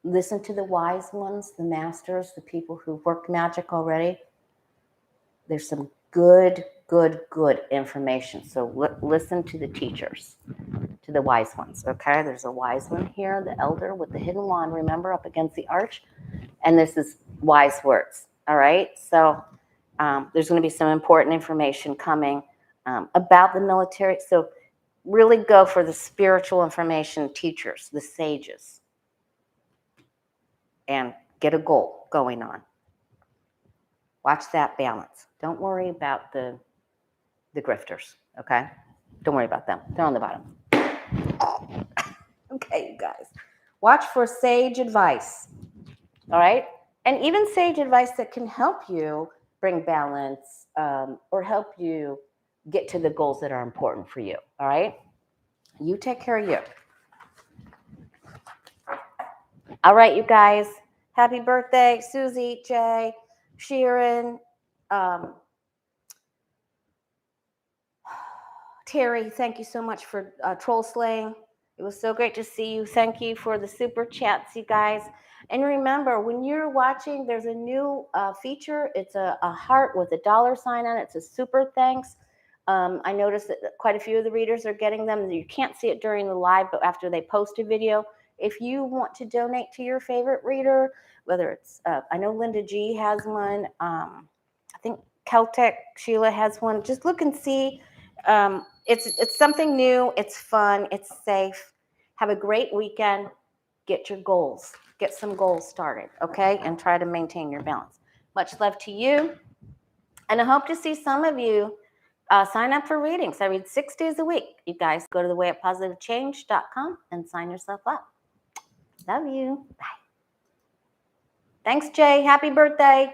Listen to the wise ones, the masters, the people who worked magic already. There's some good information. So listen to the teachers, to the wise ones, okay? There's a wise one here, the elder with the hidden wand, remember, up against the arch. And this is wise words, all right? So there's going to be some important information coming about the military. So really go for the spiritual information teachers, the sages, and get a goal going on. Watch that balance. Don't worry about the grifters, okay? Don't worry about them. They're on the bottom. Okay, you guys. Watch for sage advice, all right? and even sage advice that can help you bring balance or help you get to the goals that are important for you. All right? You take care of you. All right, you guys. Happy birthday, Susie, Jay, Sharon, Terry. Thank you so much for troll slaying. It was so great to see you. Thank you for the super chats, you guys. And remember, when you're watching, there's a new feature. It's a heart with a dollar sign on it. It's a super thanks. I noticed that quite a few of the readers are getting them. You can't see it during the live, but after they post a video, if you want to donate to your favorite reader, whether it's, I know Linda G has one. I think Caltech Sheila has one. Just look and see. It's something new. It's fun. It's safe. Have a great weekend. Get your goals. Get some goals started, okay? And try to maintain your balance. Much love to you. And I hope to see some of you sign up for readings. I read 6 days a week. You guys go to thewayofpositivechange.com and sign yourself up. Love you. Bye. Thanks, Jay. Happy birthday.